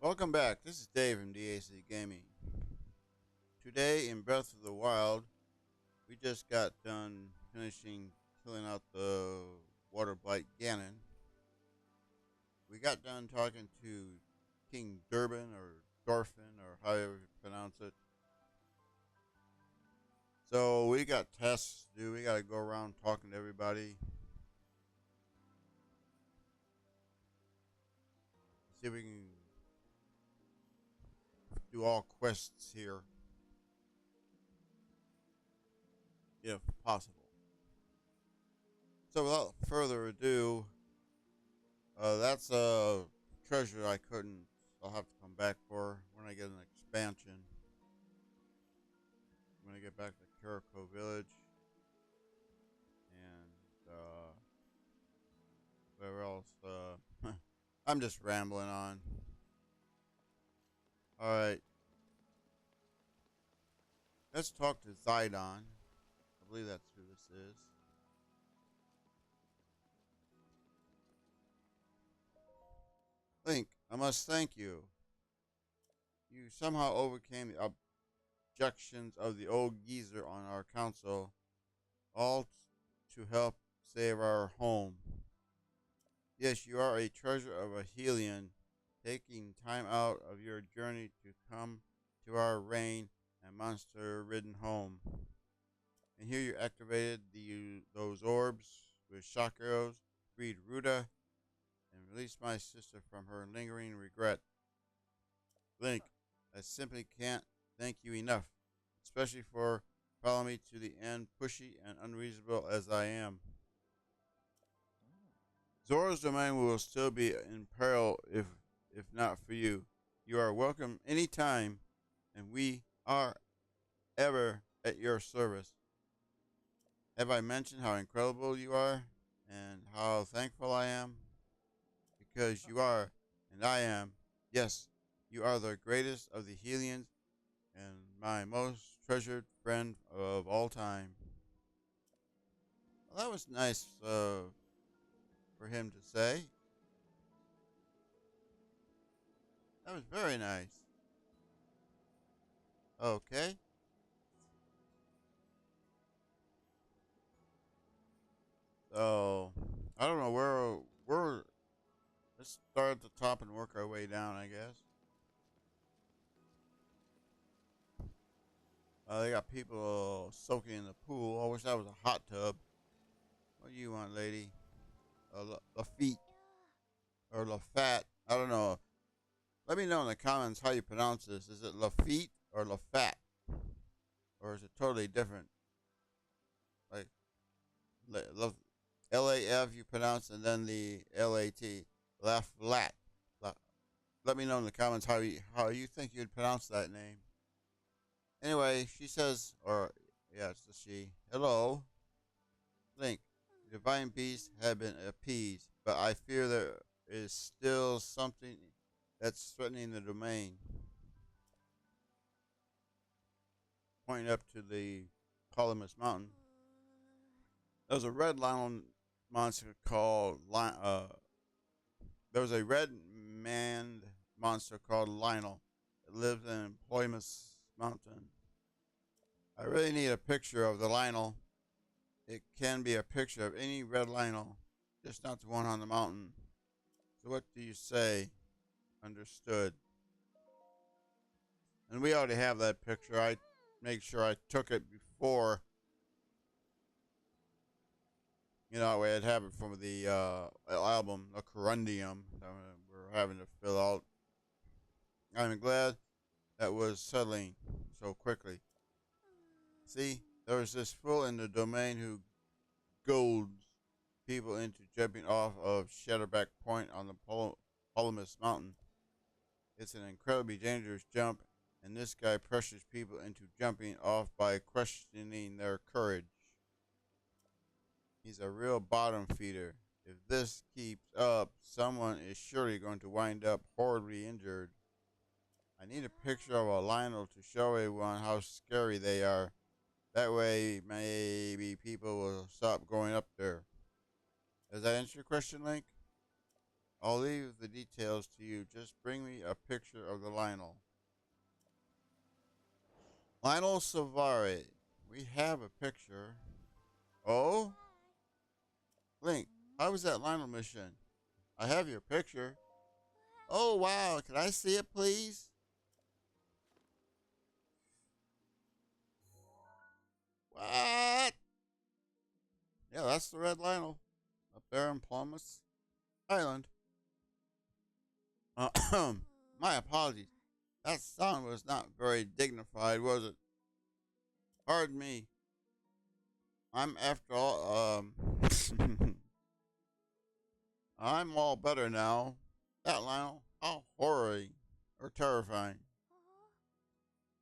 Welcome back. This is Dave from DAC Gaming. Today in Breath of the Wild, we just got done finishing killing out the water blight Ganon. We got done talking to King Durbin or Dorfin or however you pronounce it. So we got tests to do. We got to go around talking to everybody. See if we can do all quests here, if possible. So without further ado, that's a treasure I couldn't. I'll have to come back for when I get an expansion. I'm gonna get back to Kiriko Village and whatever else. I'm just rambling on. All right, let's talk to Zidon. I believe that's who this is. Link, I must thank you. You somehow overcame the objections of the old geezer on our council, all to help save our home. Yes, you are a treasure of a Helion, taking time out of your journey to come to our rain and monster-ridden home. And here you activated those orbs with shock arrows, freed Ruta, and released my sister from her lingering regret. Link, I simply can't thank you enough, especially for following me to the end, pushy and unreasonable as I am. Zora's domain will still be in peril if not for you. You are welcome anytime, and we are ever at your service. Have I mentioned how incredible you are and how thankful I am? Because you are, and I am. Yes, you are the greatest of the Helions and my most treasured friend of all time. Well, that was nice for him to say. That was very nice. Okay. So I don't know where we're. Let's start at the top and work our way down, I guess. They got people soaking in the pool. I wish that was a hot tub. What do you want, lady? Lafitte or Lafat? I don't know. Let me know in the comments how you pronounce this. Is it Lafitte or Lafat, or is it totally different? Like Laf you pronounce and then the Lat. Laflat. Let me know in the comments how you think you'd pronounce that name. Anyway, she says, or yeah, it's the she. Hello, Link. The divine beasts have been appeased, but I fear there is still something that's threatening the domain. Pointing up to the Columbus Mountain, there's a red lion monster called there was a red man monster called Lionel that lives in Ploymus Mountain. I really need a picture of the Lionel. It can be a picture of any red Lionel, just not the one on the mountain. So what do you say? Understood. And we already have that picture. I make sure I took it before. That way I'd have it from the album, a Corundium, that we're having to fill out. I'm glad that was settling so quickly. See, there was this fool in the domain who golds people into jumping off of Shadowback Point on the Polumus Mountain. It's an incredibly dangerous jump, and this guy pressures people into jumping off by questioning their courage. He's a real bottom feeder. If this keeps up, someone is surely going to wind up horribly injured. I need a picture of a Lionel to show everyone how scary they are. That way, maybe people will stop going up there. Does that answer your question, Link? I'll leave the details to you. Just bring me a picture of the Lionel. Lionel Savari. We have a picture. Oh? Link, how was that Lionel mission? I have your picture. Oh, wow. Can I see it, please? What? Yeah, that's the red Lionel up there in Plymouth Island. My apologies. That sound was not very dignified, was it? Pardon me. I'm after all, I'm all better now. That Lionel, how horrid or terrifying.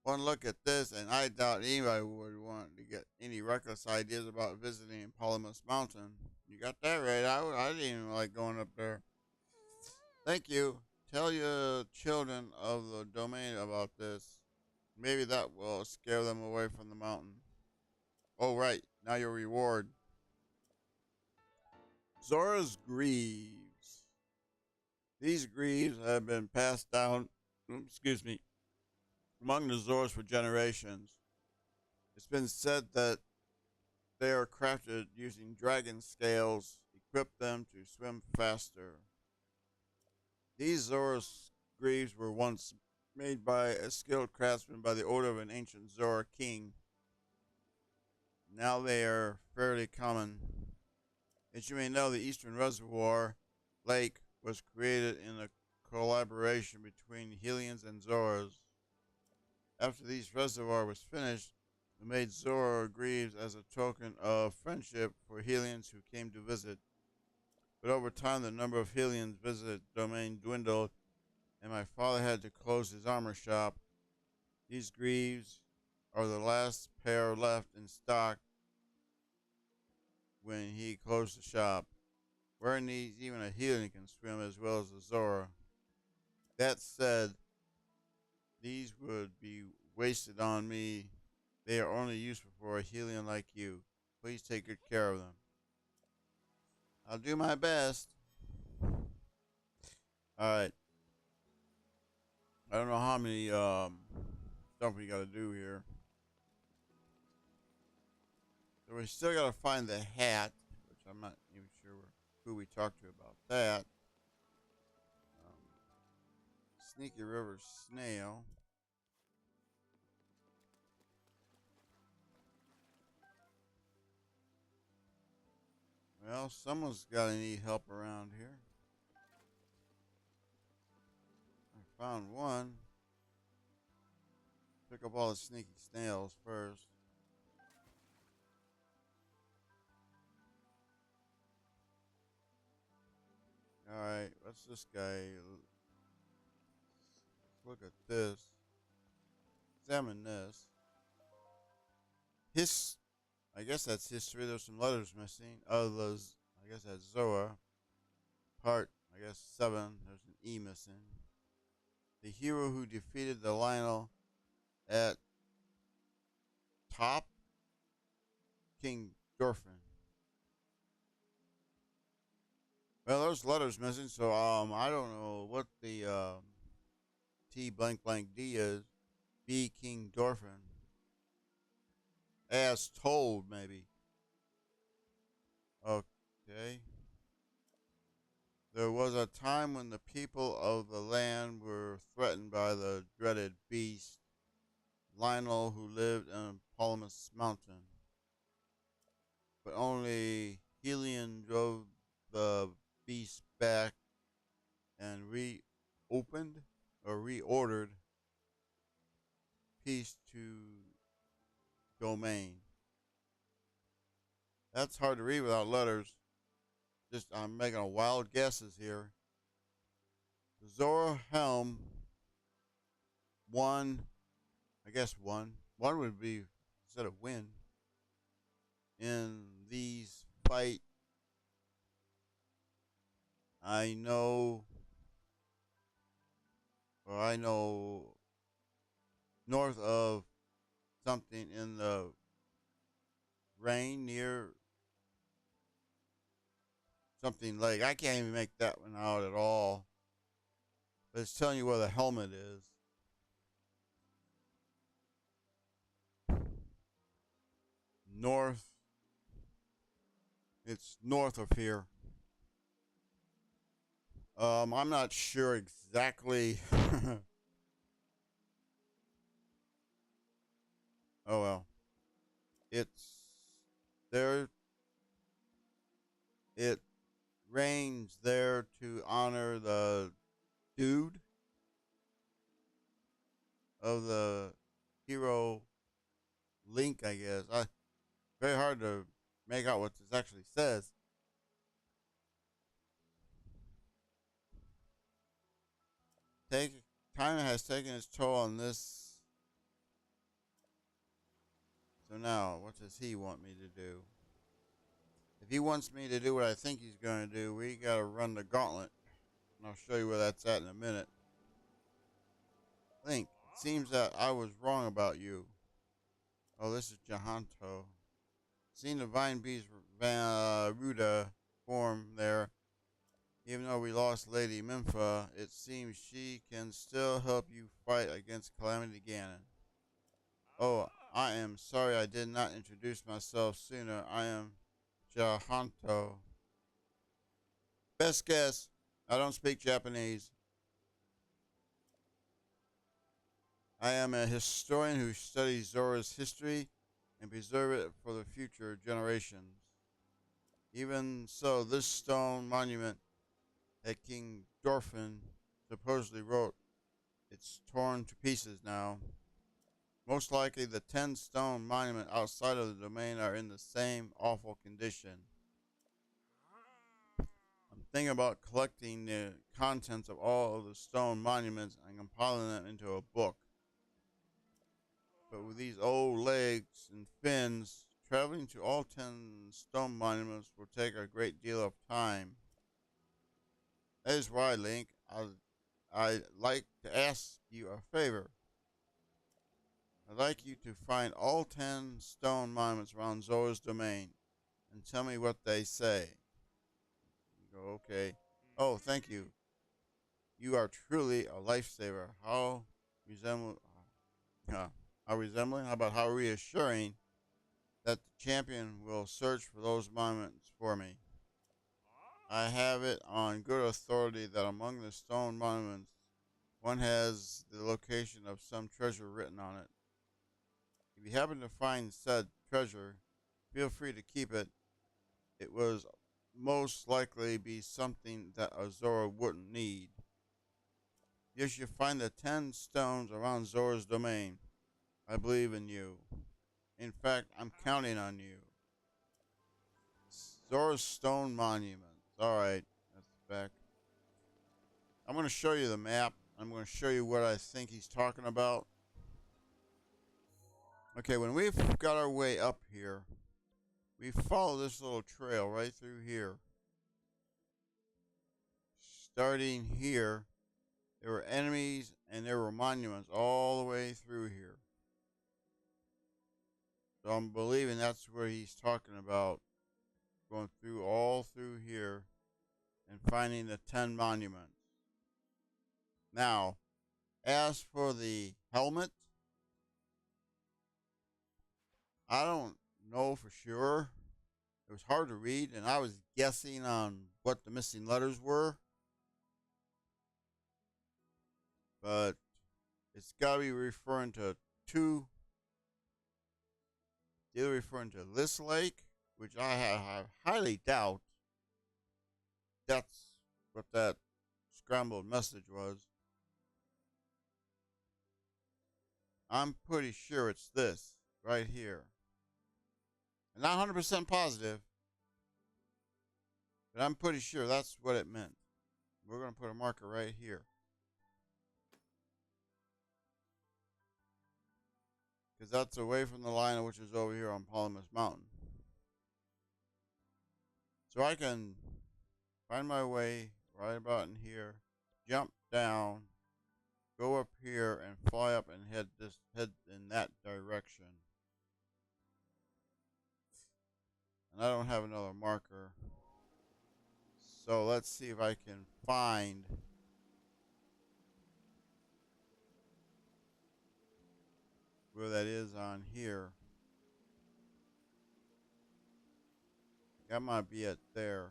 One look at this, and I doubt anybody would want to get any reckless ideas about visiting Polymus Mountain. You got that right. I didn't even like going up there. Thank you. Tell your children of the domain about this. Maybe that will scare them away from the mountain. Oh, right. Now your reward. Zora's Greaves. These greaves have been passed down, excuse me, among the Zoras for generations. It's been said that they are crafted using dragon scales, equip them to swim faster. These Zora's greaves were once made by a skilled craftsman by the order of an ancient Zora king. Now they are fairly common. As you may know, the Eastern Reservoir Lake was created in a collaboration between Hylians and Zoras. After this reservoir was finished, we made Zora Greaves as a token of friendship for Hylians who came to visit. But over time, the number of Hylians visited the domain dwindled, and my father had to close his armor shop. These greaves are the last pair left in stock when he closed the shop. Wearing these, even a Hylian can swim as well as a Zora. That said, these would be wasted on me. They are only useful for a Hylian like you. Please take good care of them. I'll do my best. Alright. I don't know how many stuff we gotta do here. So we still gotta find the hat, which I'm not even sure who we talked to about that. Sneaky River Snail. Well, someone's gotta need help around here. I found one. Pick up all the sneaky snails first. Alright, what's this guy? Let's look at this. Examine this. I guess that's history. There's some letters missing. Oh, those. I guess that's Zoa. Part, I guess 7. There's an E missing. The hero who defeated the Lionel at top King Dorfin. Well, there's letters missing, so I don't know what the T blank blank D is. B King Dorfin. As told, maybe. Okay. There was a time when the people of the land were threatened by the dreaded beast, Lionel, who lived in Polymus Mountain. But only Helion drove the beast back and reopened or reordered peace to domain. That's hard to read without letters. Just I'm making a wild guesses here. The Zora Helm won, I guess one. One would be instead of win in these fight. I know, or I know north of something in the rain near something like I can't even make that one out at all. But it's telling you where the helmet is. North. It's north of here. I'm not sure exactly. Oh well. It's there. It rains there to honor the dude of the hero Link, I guess. Very hard to make out what this actually says. Take Time has taken its toll on this. So now, what does he want me to do? If he wants me to do what I think he's going to do, we got to run the gauntlet. And I'll show you where that's at in a minute. Link, it seems that I was wrong about you. Oh, this is Jahanto. Seeing the Vine Beast Ruda form there, even though we lost Lady Minfa, it seems she can still help you fight against Calamity Ganon. Oh, I am sorry I did not introduce myself sooner. I am Jahanto. Best guess, I don't speak Japanese. I am a historian who studies Zora's history and preserve it for the future generations. Even so, this stone monument that King Dorfin supposedly wrote, it's torn to pieces now. Most likely the 10 stone monument outside of the domain are in the same awful condition. I'm thinking about collecting the contents of all of the stone monuments and compiling them into a book. But with these old legs and fins, traveling to all 10 stone monuments will take a great deal of time. That is why, Link, I'd like to ask you a favor. I'd like you to find all 10 stone monuments around Zora's domain and tell me what they say. You go, okay. Oh, thank you. You are truly a lifesaver. Resemble, how resembling? How about how reassuring that the champion will search for those monuments for me. I have it on good authority that among the stone monuments, one has the location of some treasure written on it. If you happen to find said treasure, feel free to keep it. It was most likely be something that Zora wouldn't need. Yes, you find the 10 stones around Zora's domain. I believe in you. In fact, I'm counting on you. Zora's stone monuments. Alright, that's back. I'm going to show you the map. I'm going to show you what I think he's talking about. Okay, when we've got our way up here, we follow this little trail right through here. Starting here, there were enemies and there were monuments all the way through here. So I'm believing that's where he's talking about. Going through all through here and finding the 10 monuments. Now, as for the helmet, I don't know for sure. It was hard to read, and I was guessing on what the missing letters were. But it's got to be referring to two. Either referring to this lake, which I highly doubt that's what that scrambled message was. I'm pretty sure it's this right here. I'm not 100% positive, but I'm pretty sure that's what it meant. We're going to put a marker right here. Because that's away from the line, which is over here on Polymus Mountain. So I can find my way right about in here, jump down, go up here, and fly up and head in that direction. And I don't have another marker. So let's see if I can find where that is on here. That might be it there.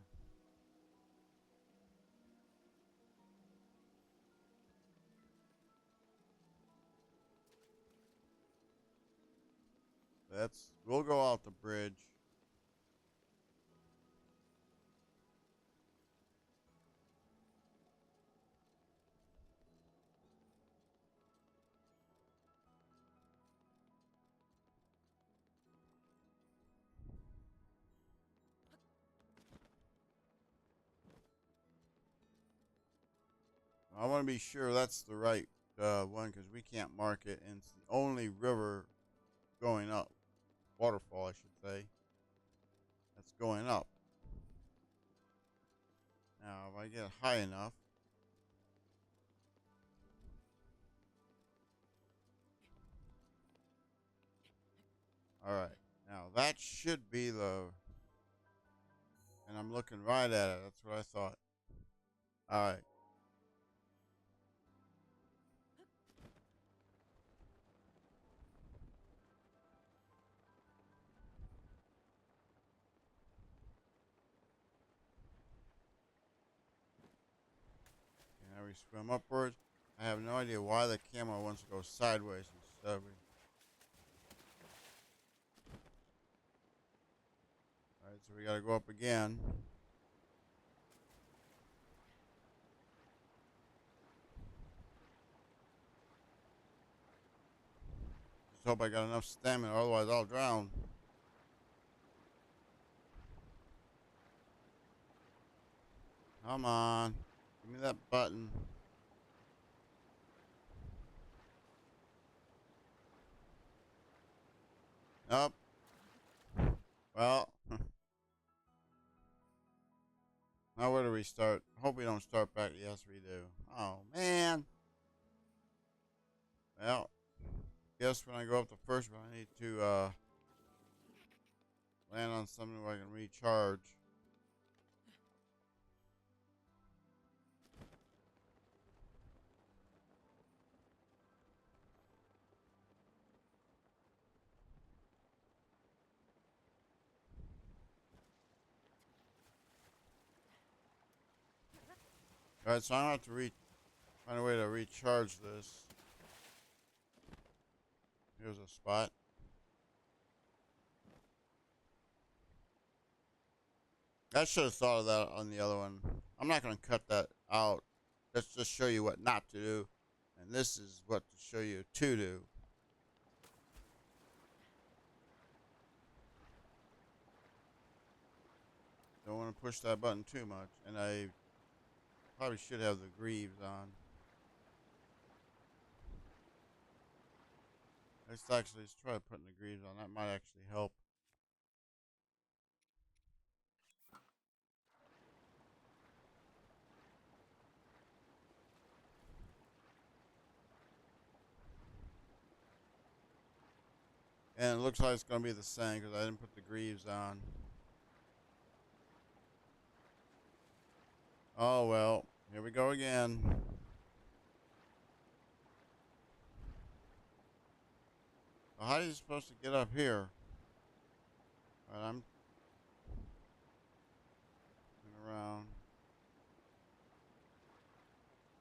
We'll go out the bridge. I want to be sure that's the right one because we can't mark it, and it's the only river going up. Waterfall, I should say. That's going up. Now, if I get high enough. Alright. Now, that should be the. And I'm looking right at it. That's what I thought. Alright. Now we swim upwards. I have no idea why the camera wants to go sideways instead of. Alright, so we gotta go up again. Just hope I got enough stamina, otherwise I'll drown. Come on. Give me that button. Nope. Well. Now where do we start? Hope we don't start back. Yes, we do. Oh, man. Well, guess when I go up the first one, I need to land on something where I can recharge. Alright, so I'm going to have to find a way to recharge this. Here's a spot. I should have thought of that on the other one. I'm not going to cut that out. Let's just show you what not to do. And this is what to show you to do. Don't want to push that button too much. And I probably should have the greaves on. Let's try putting the greaves on. That might actually help. And it looks like it's going to be the same because I didn't put the greaves on. Oh, well. Here we go again. Well, how are you supposed to get up here? All right, I'm going around.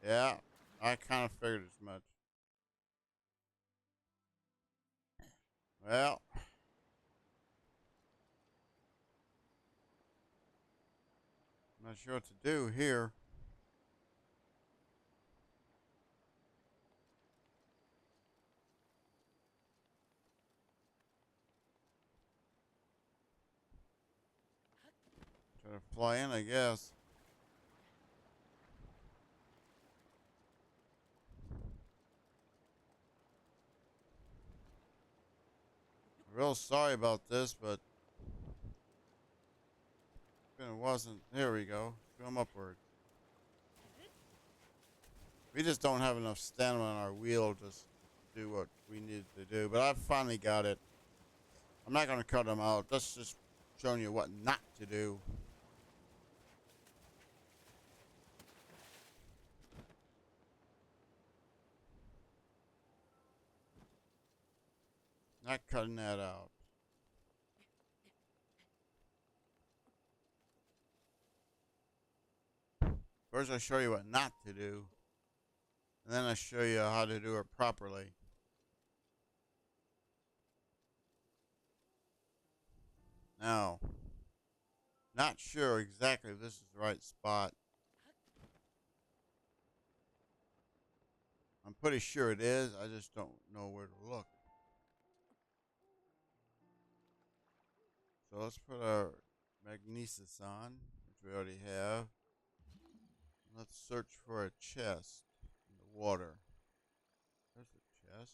Yeah, I kind of figured as much. Well. I'm not sure what to do here. Try to fly in, I guess. Real sorry about this, but it wasn't. Here we go. Swim upward. We just don't have enough stamina on our wheel to do what we need to do. But I've finally got it. I'm not going to cut them out. That's just showing you what not to do. Not cutting that out. First, I show you what not to do, and then I show you how to do it properly. Now, not sure exactly if this is the right spot. I'm pretty sure it is. I just don't know where to look. So let's put our magnesis on, which we already have. Let's search for a chest in the water. There's a chest.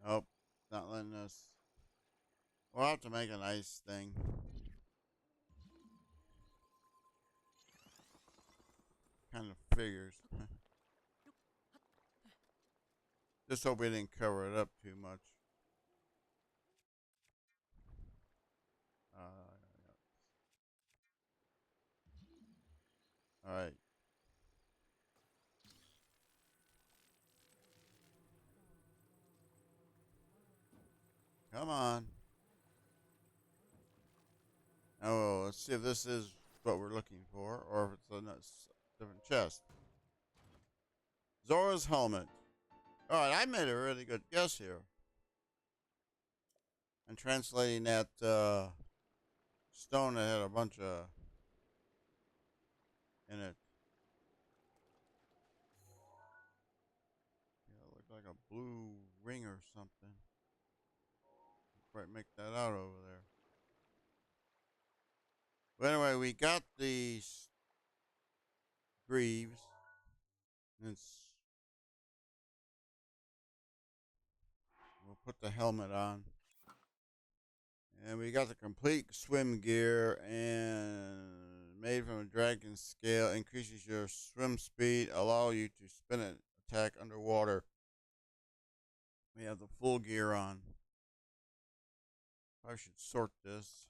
Nope, not letting us. We'll have to make an ice thing. Kind of figures. Just hope we didn't cover it up too much. All right. Come on. Oh, let's see if this is what we're looking for, or if it's a different chest. Zora's helmet. All right, I made a really good guess here. And translating that stone that had a bunch of in it. Yeah, it looked like a blue ring or something. Can't quite make that out over there. But anyway, we got these greaves. We'll put the helmet on. And we got the complete swim gear and made from a dragon scale. Increases your swim speed. Allow you to spin an attack underwater. We have the full gear on. I should sort this.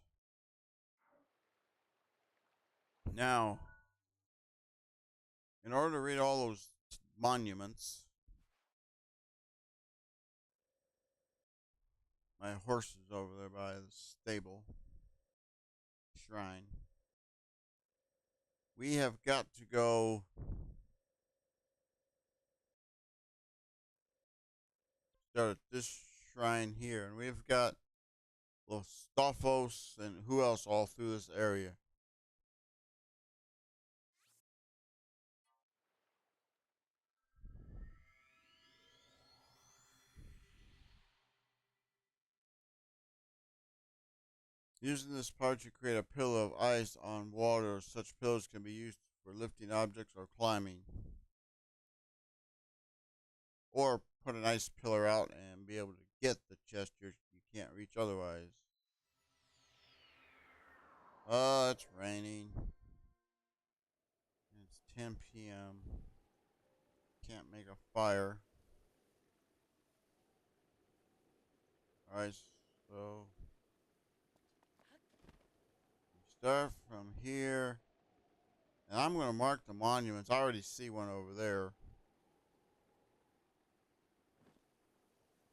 Now, in order to read all those monuments, my horse is over there by the stable shrine. We have got to go start at this shrine here, and we've got Lostafos and who else all through this area. Using this part, you create a pillar of ice on water. Such pillars can be used for lifting objects or climbing. Or put an ice pillar out and be able to get the chest you can't reach otherwise. Oh, it's raining. It's 10 p.m. Can't make a fire. Alright, so we start from here. And I'm going to mark the monuments. I already see one over there.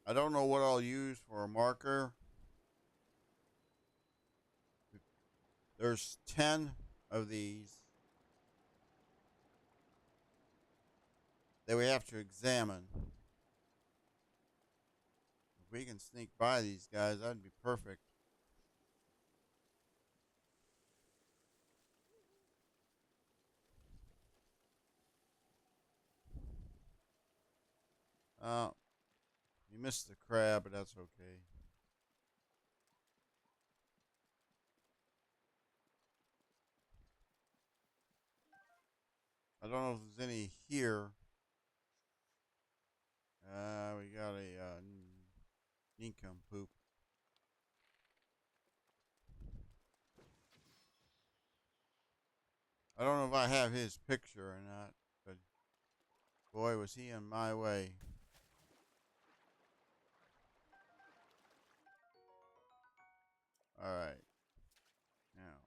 I don't know what I'll use for a marker. There's 10 of these that we have to examine. If we can sneak by these guys, that'd be perfect. You missed the crab, but that's okay. I don't know if there's any here. We got a nincompoop. I don't know if I have his picture or not, but boy, was he in my way. Alright. Now.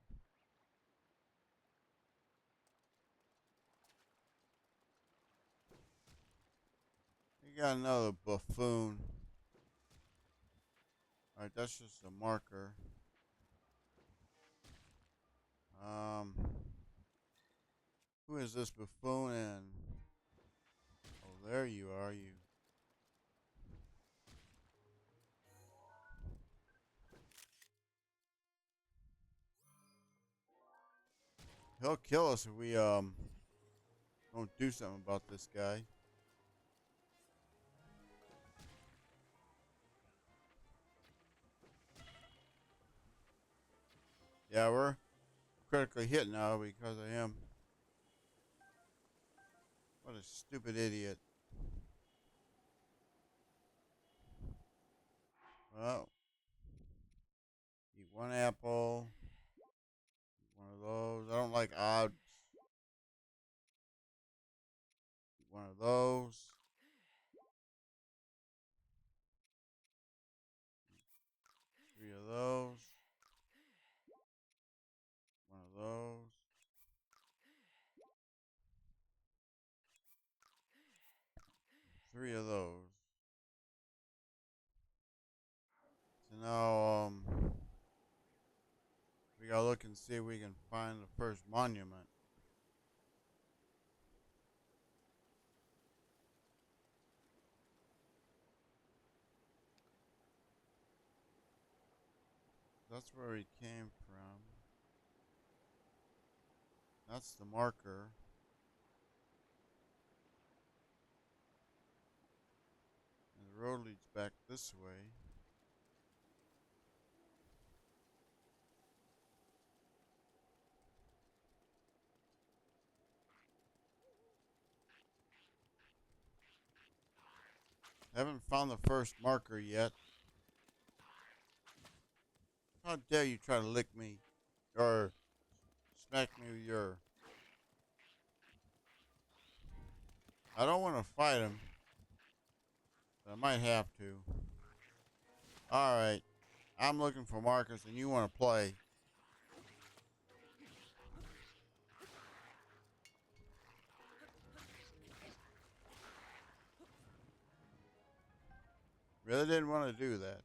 We got another buffoon. Alright, that's just a marker. Who is this buffoon and oh there you are, you. He'll kill us if we don't do something about this guy. Yeah, we're critically hit now because of him. What a stupid idiot. Well, eat one apple. Eat one of those. I don't like odds. Eat one of those. Three of those. One of those. Three of those. So now, we gotta look and see if we can find the first monument. That's where he came from. That's the marker. And the road leads back this way. Haven't found the first marker yet. How dare you try to lick me or smack me with your... I don't want to fight him, but I might have to. Alright, I'm looking for markers and you want to play. Really didn't want to do that.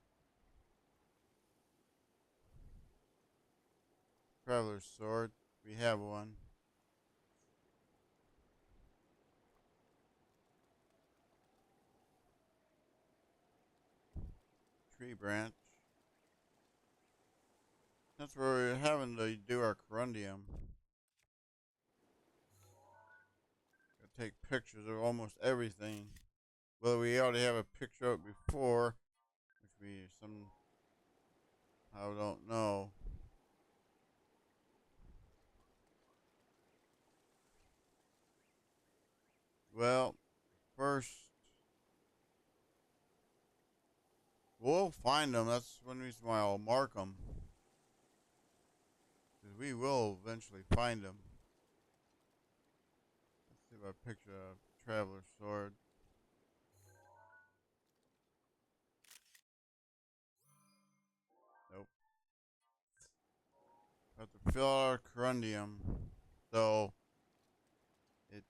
Traveler's sword. We have one. Tree branch. That's where we're having to do our corundium. Gotta take pictures of almost everything. Well, we already have a picture of it before, which we somehow don't know. Well, first, we'll find them. That's one reason why I'll mark them. Because we will eventually find them. Let's see if I picture a traveler's sword. Nope. Have to fill out our corundium. So, it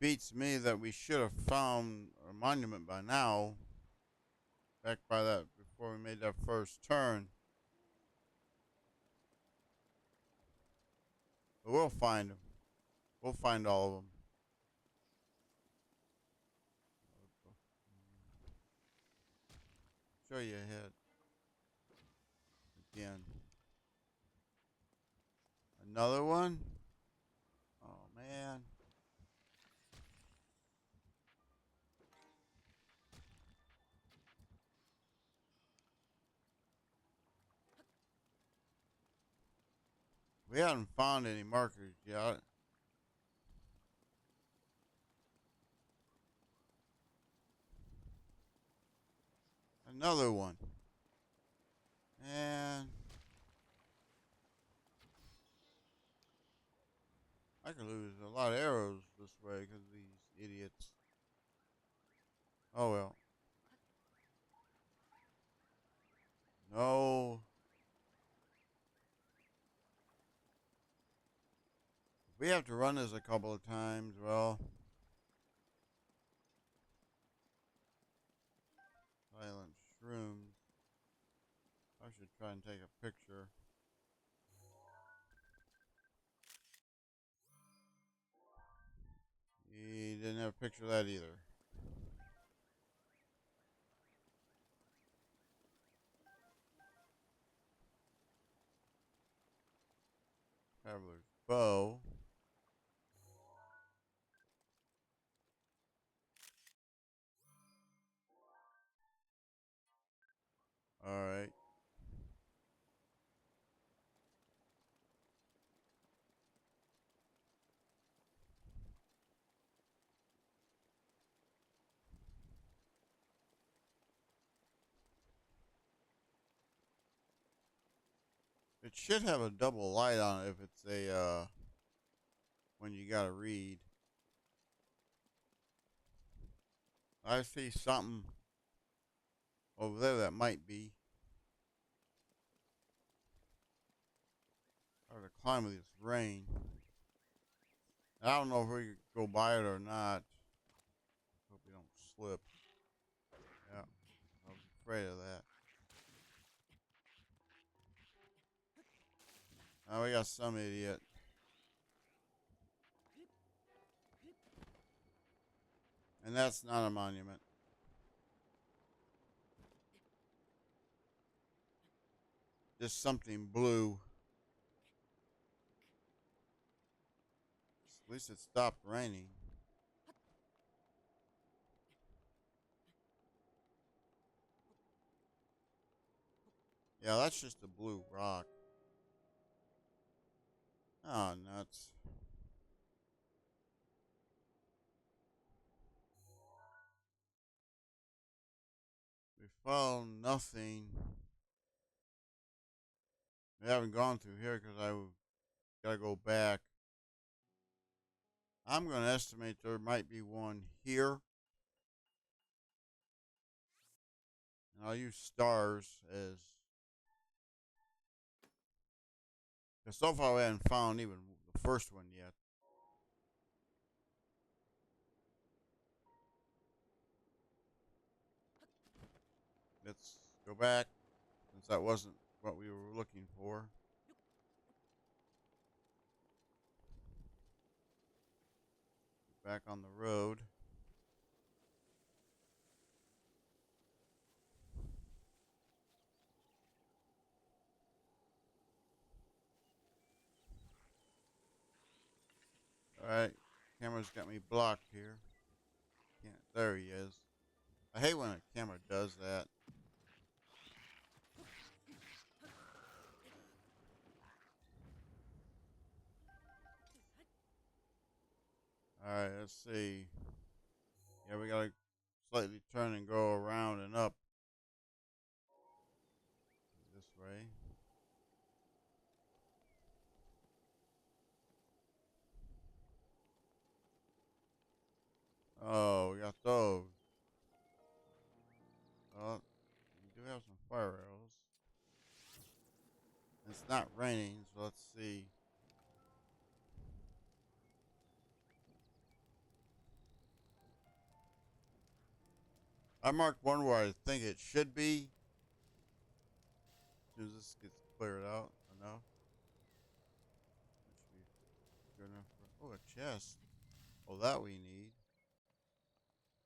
beats me that we should have found a monument by now. Back by that, before we made that first turn. But we'll find them. We'll find all of them. Show you ahead. Again. Another one? Oh, man. We haven't found any markers yet. Another one. And I could lose a lot of arrows this way because of these idiots. Oh well. No. We have to run this a couple of times. Well, silent shrooms. I should try and take a picture. He didn't have a picture of that either. Traveler's bow. Alright. It should have a double light on it if it's a when you gotta read. I see something over there that might be hard to climb with this rain. I don't know if we could go by it or not. Hope we don't slip. Yeah, I was afraid of that. Now we got some idiot. And that's not a monument. Just something blue. At least it stopped raining. Yeah, that's just a blue rock. Oh, nuts. We found nothing. We haven't gone through here because I gotta go back. I'm going to estimate there might be one here. And I'll use stars as. Because so far we haven't found even the first one yet. Let's go back since that wasn't what we were looking for. Back on the road. Alright. Camera's got me blocked here. Can't. There he is. I hate when a camera does that. Alright, let's see. Yeah, we gotta slightly turn and go around and up. This way. Oh, we got those. Oh, we do have some fire arrows. It's not raining, so let's see. I marked one where I think it should be. As soon as this gets cleared out enough. That should be good enough for. Oh, a chest. Oh, that we need.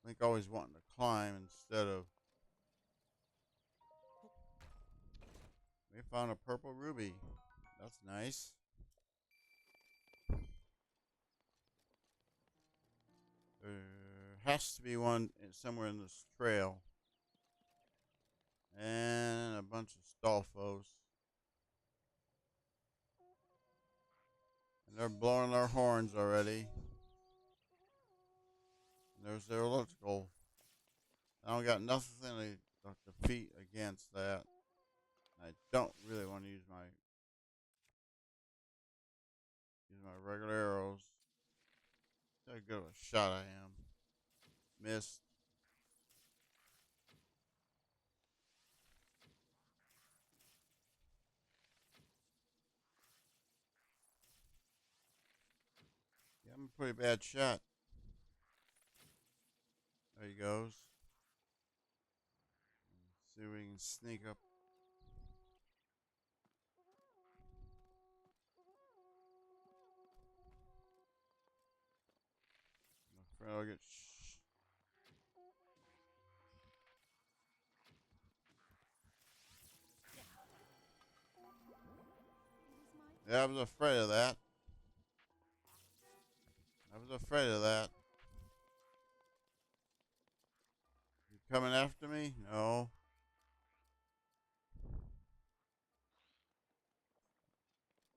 I think always wanting to climb instead of. We found a purple ruby. That's nice. There has to be one somewhere in this trail. And a bunch of Stolfos. And they're blowing their horns already. And there's their electrical. I don't got nothing to defeat against that. I don't really want to use my regular arrows. See how good of a shot I am. Missed. pretty bad shot. There he goes. See if we can sneak up. My friend will get. Yeah, I was afraid of that. I was afraid of that. You coming after me? No.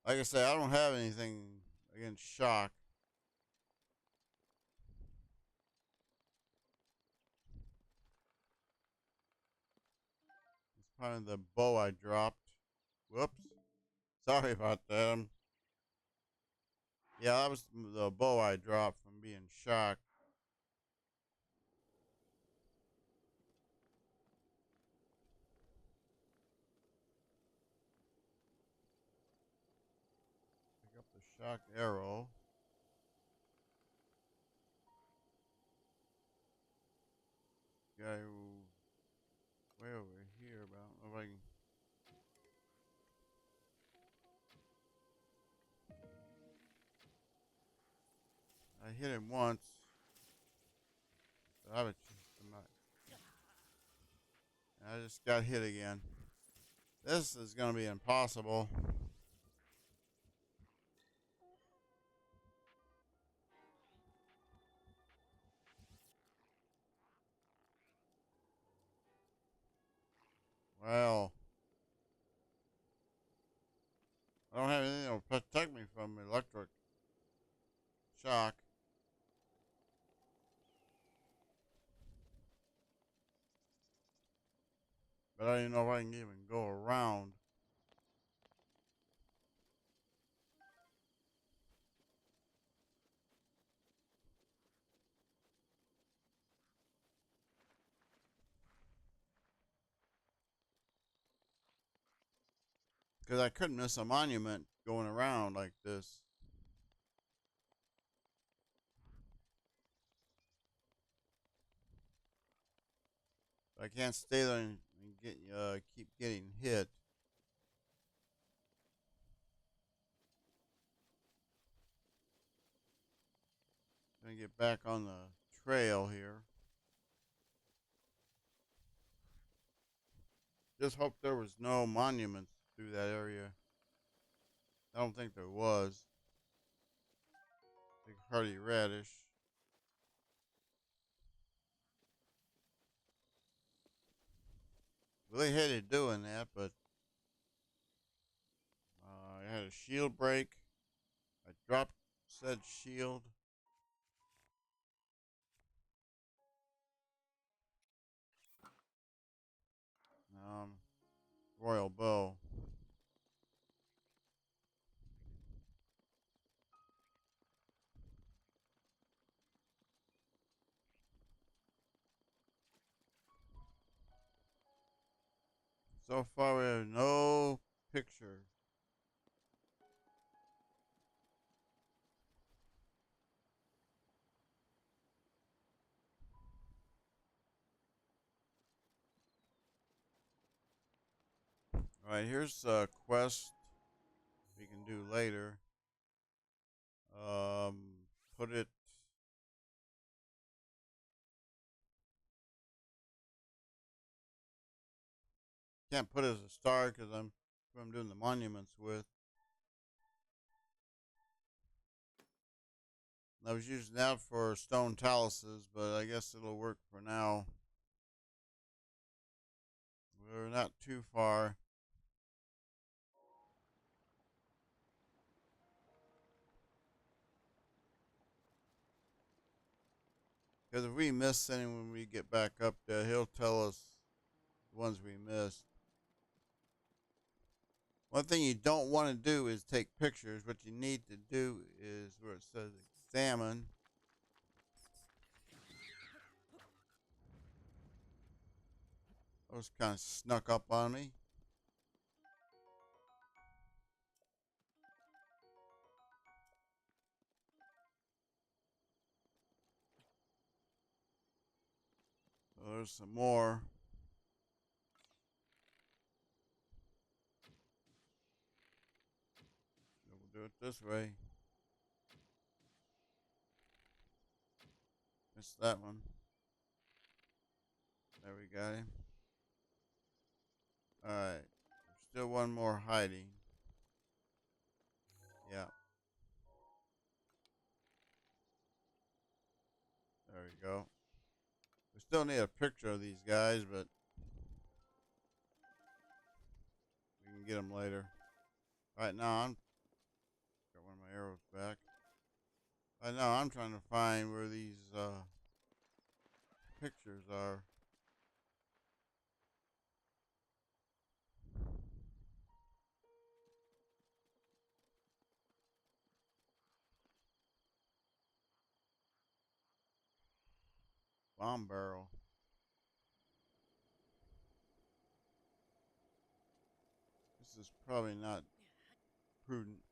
Like I say, I don't have anything against shock. It's probably the bow I dropped. Whoops. Sorry about that. Yeah, that was the bow I dropped from being shocked. Pick up the shock arrow. Guy who way over here, but I don't know if I can. I hit him once. So I have a I just got hit again. This is going to be impossible. Well, I don't have anything that will protect me from electric shock. But I don't even know if I can even go around. Because I couldn't miss a monument going around like this. I can't stay there and get keep getting hit. Gonna get back on the trail here. Just hope there was no monuments through that area. I don't think there was. Big hardy radish. Really hated doing that, but I had a shield break. I dropped said shield. Um, Royal bow. So far, we have no picture. All right, here's a quest we can do later. Um, put it. Can't put it as a star because I'm who I'm doing the monuments with. I was using that for stone taluses, but I guess it'll work for now. We're not too far. Because if we miss any when we get back up there, he'll tell us the ones we missed. One thing you don't want to do is take pictures. What you need to do is where it says examine. Those kind of snuck up on me. So there's some more. We'll do it this way. Missed that one. There we got him. Alright. There's still one more hiding. Yeah. There we go. We still need a picture of these guys, but we can get them later. Right now, I'm got one of my arrows back. Right now, I'm trying to find where these pictures are. Bomb barrel. This is probably not prudent.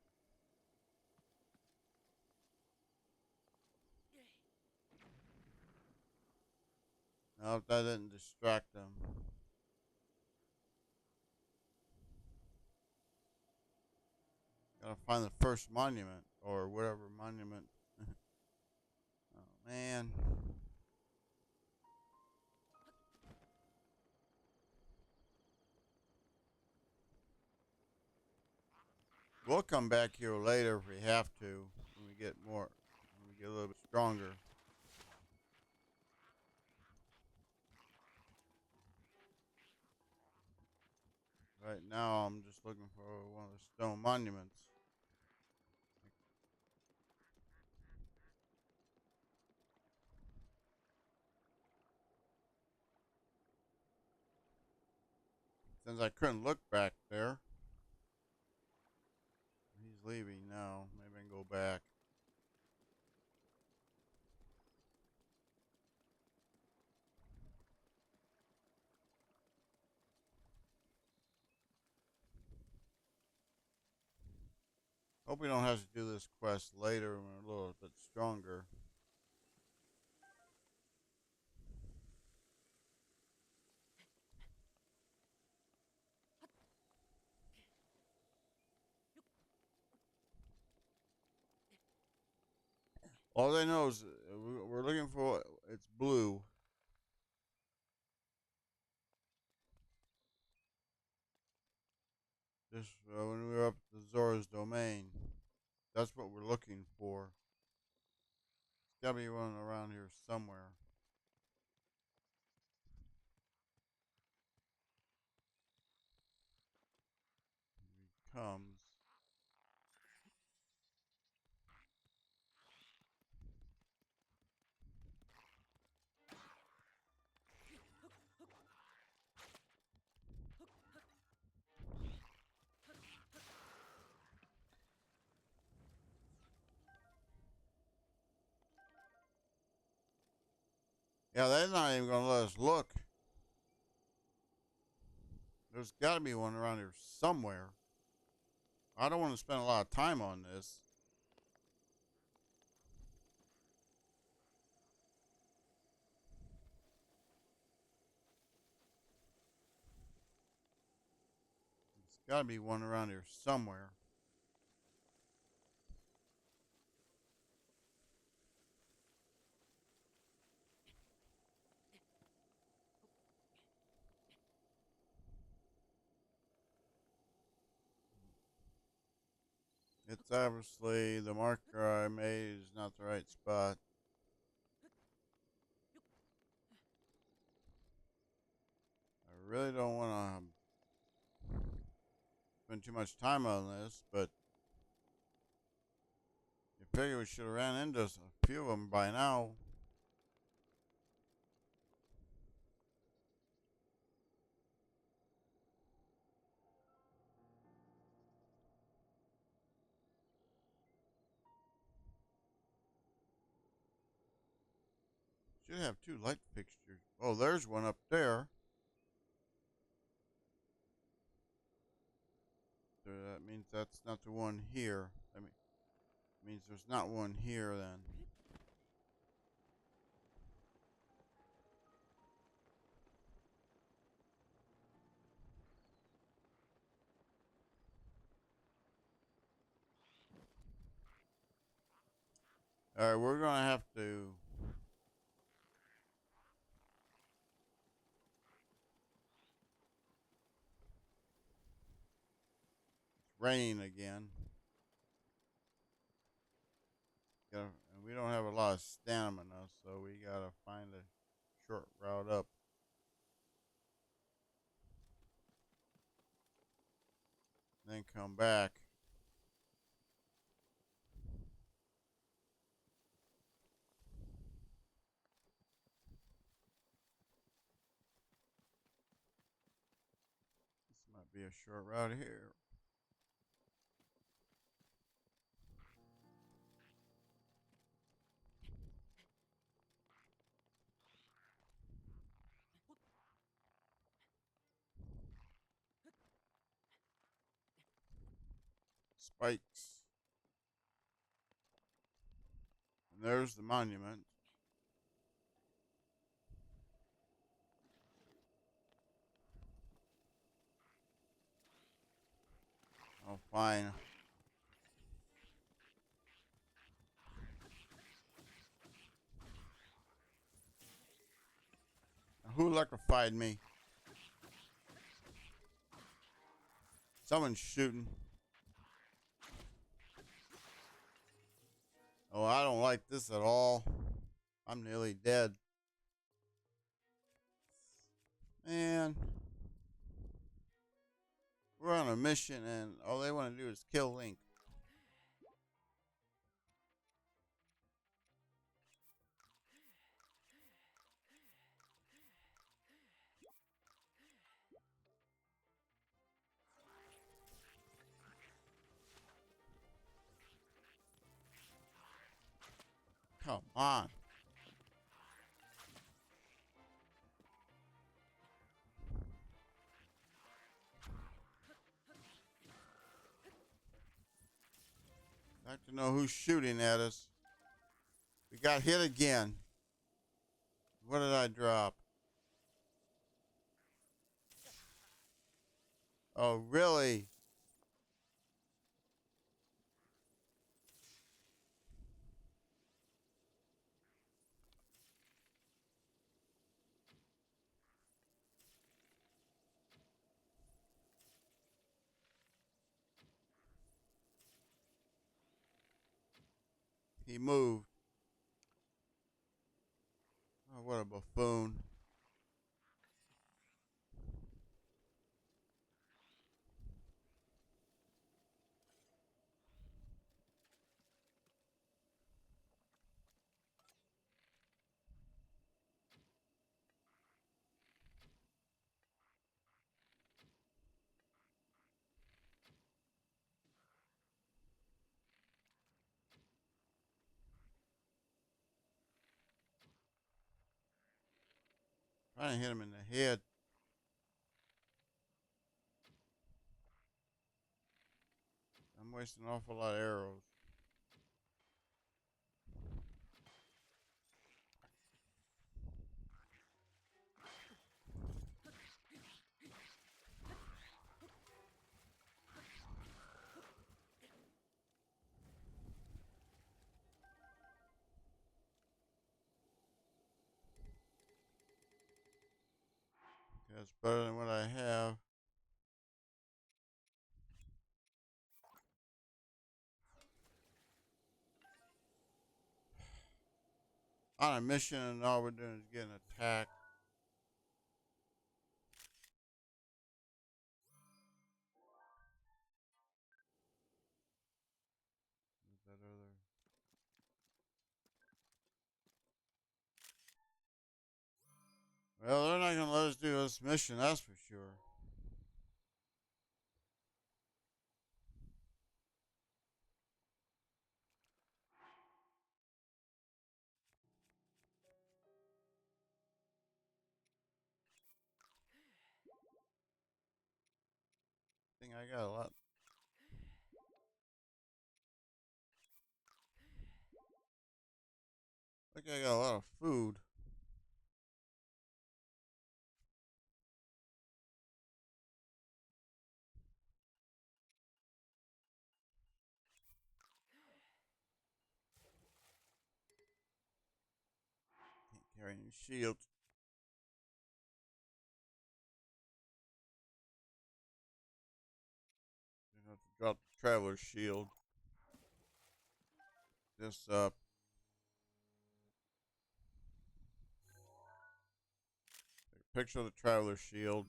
I hope that didn't distract them. Gotta find the first monument, or whatever monument. Oh, man. We'll come back here later if we have to, when we get more, when we get a little bit stronger. Right now, I'm just looking for one of the stone monuments. Since I couldn't look back there, he's leaving now. Maybe I can go back. Hope we don't have to do this quest later when we're a little bit stronger. All I know is we're looking for, it's blue. Just when we were up to Zora's domain. That's what we're looking for. There's gotta be one around here somewhere. Here he comes. Yeah, they're not even gonna let us look. There's gotta be one around here somewhere. I don't want to spend a lot of time on this. There's gotta be one around here somewhere. It's obviously the marker I made is not the right spot. I really don't want to spend too much time on this, but you figure we should have ran into a few of them by now. Should have two light fixtures. Oh, there's one up there. So that means that's not the one here. I mean, means there's not one here then. All right, we're gonna have to rain again. And we don't have a lot of stamina, so we gotta find a short route up. Then come back. This might be a short route here. Spikes. And there's the monument. Oh, fine. Who electrified me? Someone's shooting. Oh, I don't like this at all. I'm nearly dead. Man, we're on a mission and all they want to do is kill Link. Come on. I'd like to know who's shooting at us. We got hit again. What did I drop? Oh, really? He moved. Oh, what a buffoon. Trying to hit him in the head. I'm wasting an awful lot of arrows. That's better than what I have. On a mission and all we're doing is getting attacked. That other. Well, they're not gonna let us do this mission, that's for sure. I think I got a lot. I think I got a lot of food. Carrying shield. You have to drop the traveler's shield. This up. Take a picture of the traveler's shield.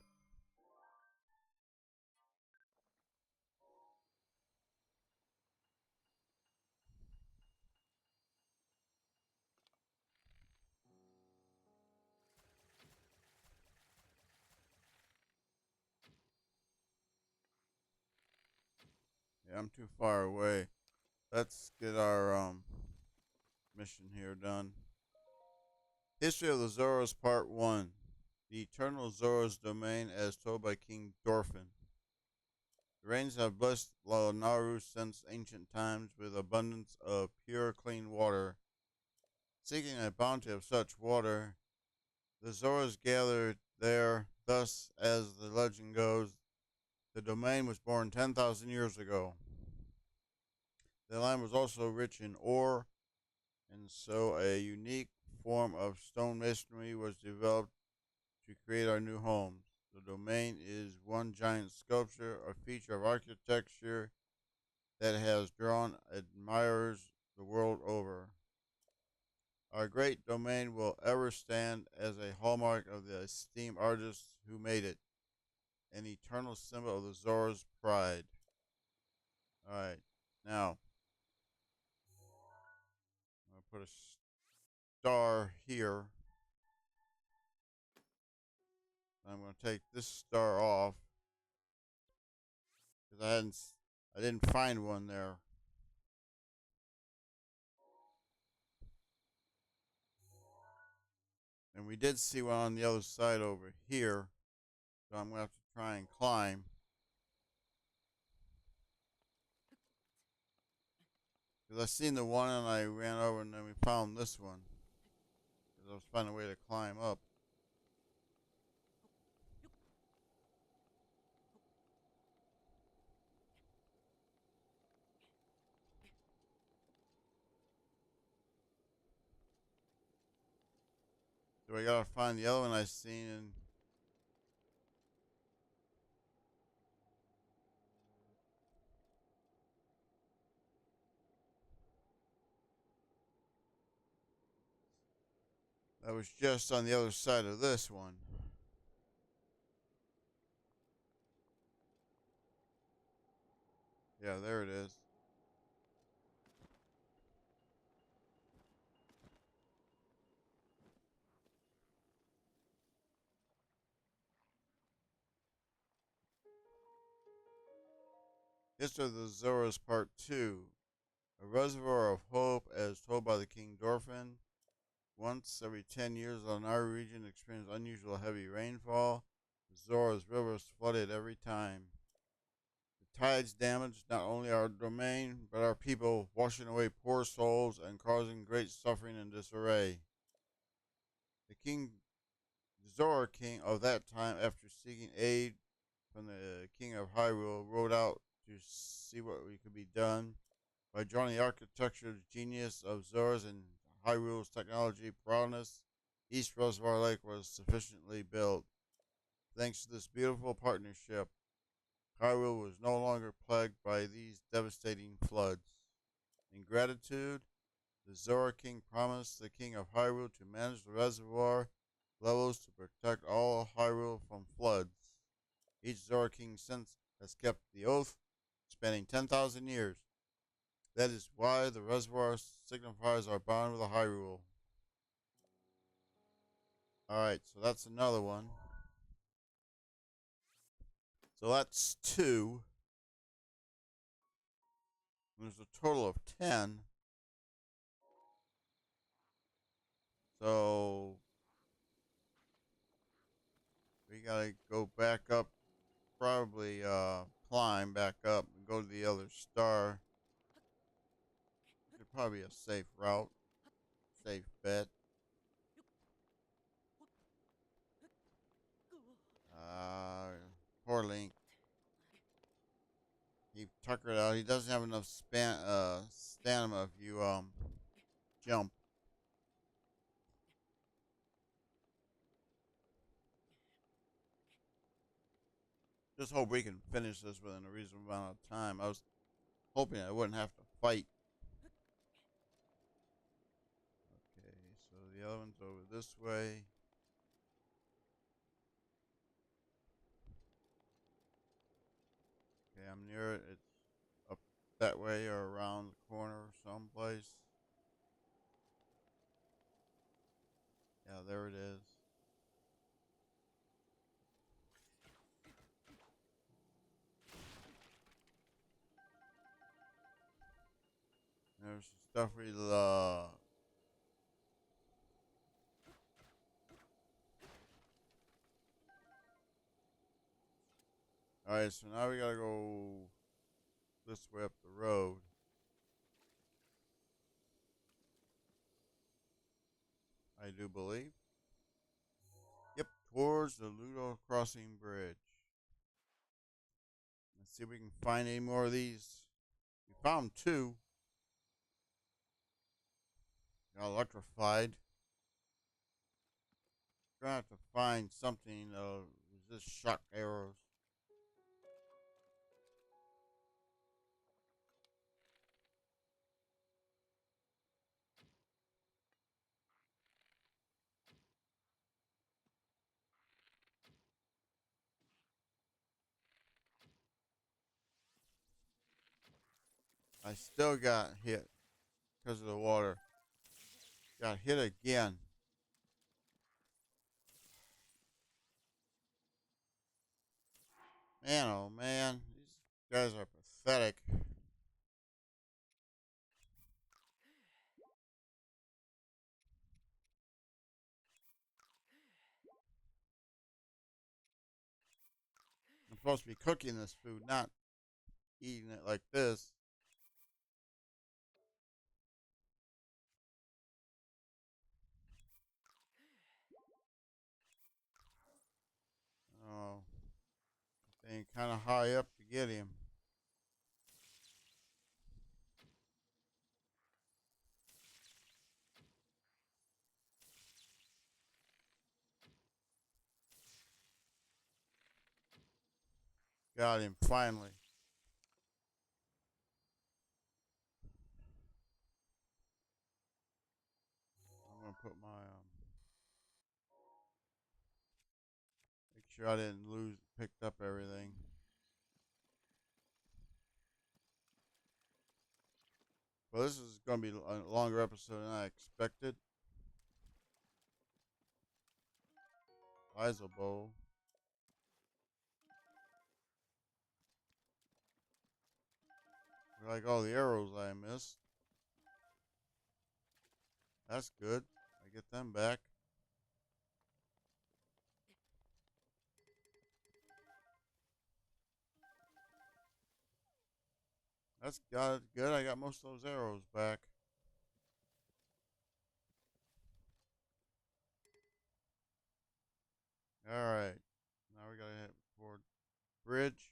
Yeah, I'm too far away. Let's get our mission here done. History of the Zoras Part 1. The Eternal Zora's Domain as told by King Dorfin. The rains have blessed Nauru since ancient times with abundance of pure, clean water. Seeking a bounty of such water, the Zoras gathered there. Thus, as the legend goes, the domain was born 10,000 years ago. The land was also rich in ore, and so a unique form of stone masonry was developed to create our new homes. The domain is one giant sculpture, a feature of architecture that has drawn admirers the world over. Our great domain will ever stand as a hallmark of the esteemed artists who made it, an eternal symbol of the Zora's pride. Alright, now I'm going to put a star here. I'm going to take this star off because I didn't find one there. And we did see one on the other side over here. So I'm going to have to try and climb. Because I seen the one and I ran over and then we found this one. Because I was finding a way to climb up. So I gotta find the other one I seen and that was just on the other side of this one. Yeah, there it is. History of the Zoras Part 2. A reservoir of hope as told by the King Dorfin. Once every 10 years, our region experienced unusual heavy rainfall. The Zora's rivers flooded every time. The tides damaged not only our domain, but our people, washing away poor souls and causing great suffering and disarray. The King Zora King of that time, after seeking aid from the King of Hyrule, rode out to see what could be done. By joining the architectural genius of Zora's and Hyrule's technology prowess, East Reservoir Lake was sufficiently built. Thanks to this beautiful partnership, Hyrule was no longer plagued by these devastating floods. In gratitude, the Zora King promised the King of Hyrule to manage the reservoir levels to protect all Hyrule from floods. Each Zora King since has kept the oath, spanning 10,000 years. That is why the reservoir signifies our bond with the Hyrule. Alright, so that's another one. So that's 2. There's a total of 10. So we gotta go back up, probably climb back up and go to the other star. It's probably a safe route, safe bet. Poor Link. He tuckered out. He doesn't have enough stamina if you jump. Just hope we can finish this within a reasonable amount of time. I was hoping I wouldn't have to fight. Okay, so the other one's over this way. Okay, I'm near it. It's up that way or around the corner someplace. Yeah, there it is. There's stuff we love. Alright, so now we gotta go this way up the road. I do believe. Yep, towards the Ludo Crossing Bridge. Let's see if we can find any more of these. We found two. Got electrified. Gonna have to find something resist shock arrows. I still got hit because of the water. Got hit again. Man, oh man, these guys are pathetic. I'm supposed to be cooking this food, not eating it like this. Oh, staying kind of high up to get him. Got him finally. I'm gonna put my make sure I didn't lose, picked up everything. Well, this is gonna be a longer episode than I expected. Liza bow. Like all the arrows I missed. That's good. I get them back. That's got good. I got most of those arrows back. All right. Now we gotta head toward bridge.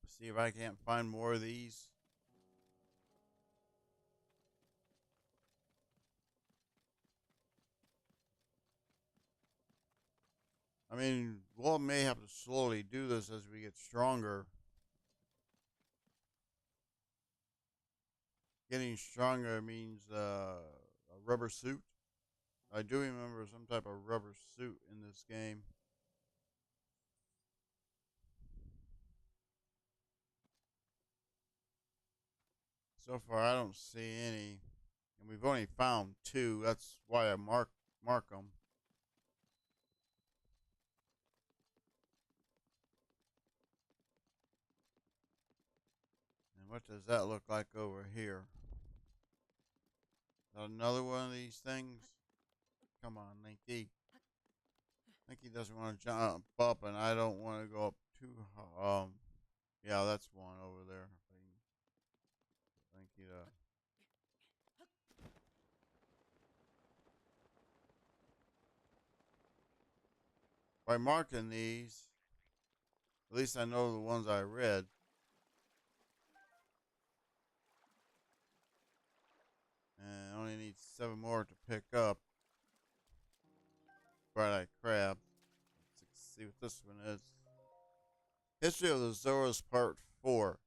See if I can't find more of these. I mean, we'll may have to slowly do this as we get stronger. Getting stronger means a rubber suit. I do remember some type of rubber suit in this game. So far, I don't see any, and we've only found two. That's why I mark them. And what does that look like over here? Another one of these things? Come on, Linky. Linky doesn't want to jump up, and I don't want to go up too high. Yeah, that's one over there. Linky to by marking these, at least I know the ones I read. And I only need 7 more to pick up. bright-eyed crabs. Let's see what this one is. History of the Zoras Part 4.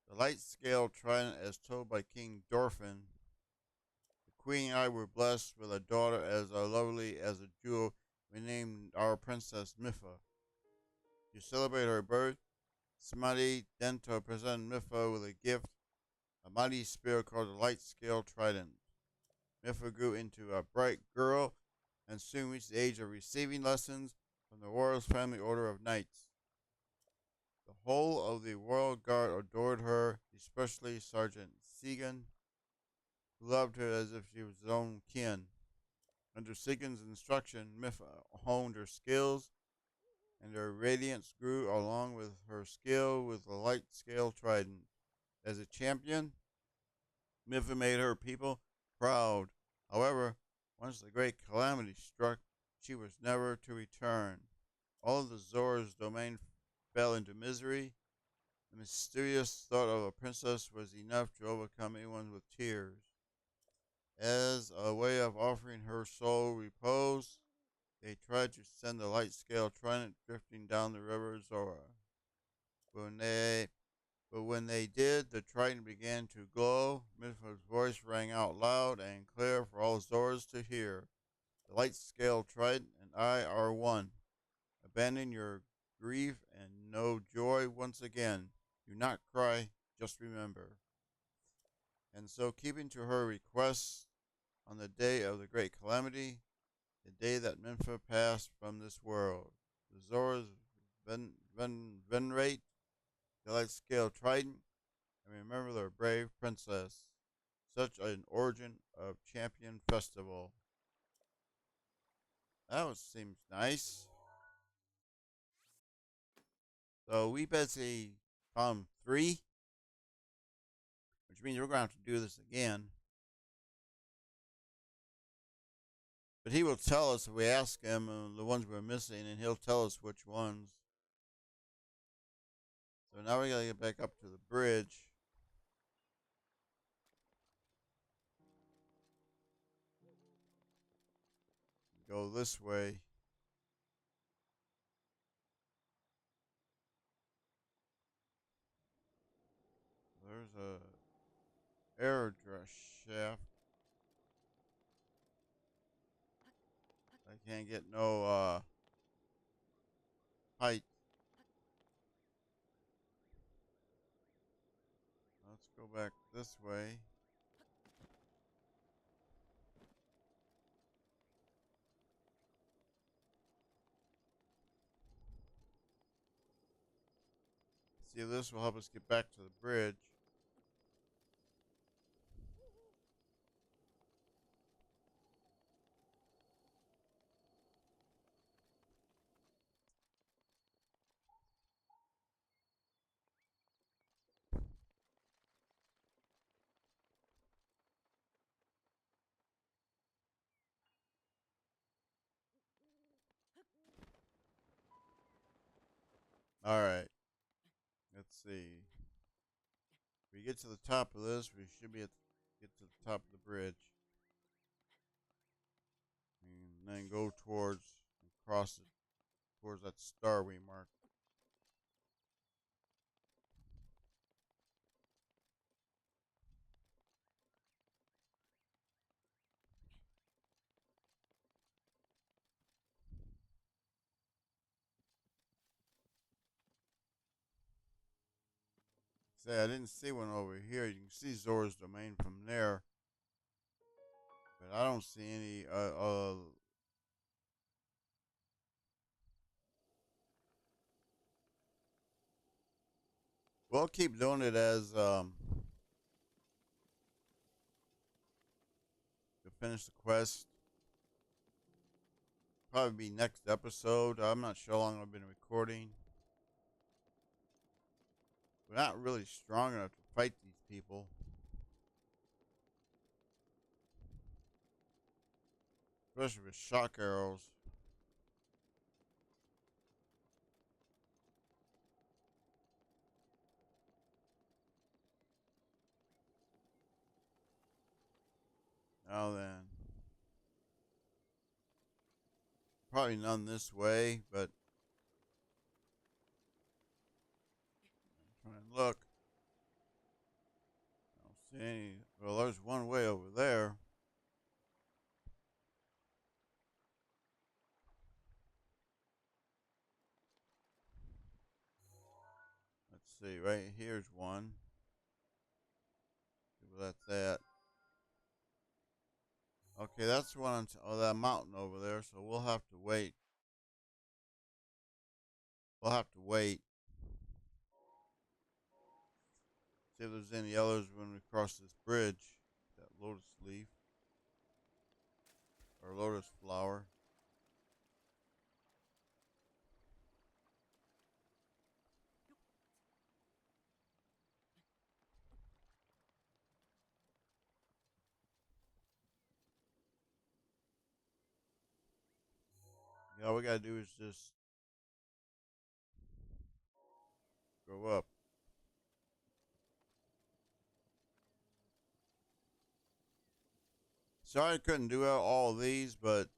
The light scale trident as told by King Dorfin. The queen and I were blessed with a daughter as lovely as a jewel. We named our princess Mipha. To celebrate her birth, Smati Dento presented Mipha with a gift, a mighty spear called the light scale trident. Mipha grew into a bright girl and soon reached the age of receiving lessons from the royal family order of knights. The whole of the royal guard adored her, especially Sergeant Segan, who loved her as if she was his own kin. Under Segan's instruction, Mipha honed her skills, and her radiance grew along with her skill with the light scale trident. As a champion, Mipha made her people proud. However, once the great calamity struck, she was never to return. All of the Zora's domain fell into misery. The mysterious thought of a princess was enough to overcome anyone with tears. As a way of offering her soul repose, they tried to send the light scale trident drifting down the river Zora. When they, but when they did, the trident began to glow. Mithra's voice rang out loud and clear for all Zoras to hear. The light scale trident and I are one. Abandon your grief and know joy once again. Do not cry, just remember. And so, keeping to her request on the day of the great calamity, the day that Minfa passed from this world, the Zoras venerate the light scale trident and remember their brave princess. Such an origin of champion festival. Seems nice. So we basically found 3, which means we're going to have to do this again. But he will tell us if we ask him the ones we're missing, and he'll tell us which ones. So now we got to get back up to the bridge. Go this way. There's a aerodress shaft. I can't get no height. Let's go back this way. See if this will help us get back to the bridge. All right. Let's see. If we get to the top of this, we should be get to the top of the bridge. And then go towards and cross it towards that star we marked. Say, I didn't see one over here. You can see Zora's domain from there. But I don't see any we'll keep doing it as to finish the quest. Probably be next episode. I'm not sure how long I've been recording. We're not really strong enough to fight these people. Especially with shock arrows. Now then. probably none this way, but I'm trying to look. I don't see any. Well, there's one way over there. Let's see. Right here's one. See where that's at. Okay, that's the one on that mountain over there. So we'll have to wait. We'll have to wait. See if there's any others when we cross this bridge. That lotus leaf or lotus flower. All we gotta do is just go up. Sorry I couldn't do all of these, but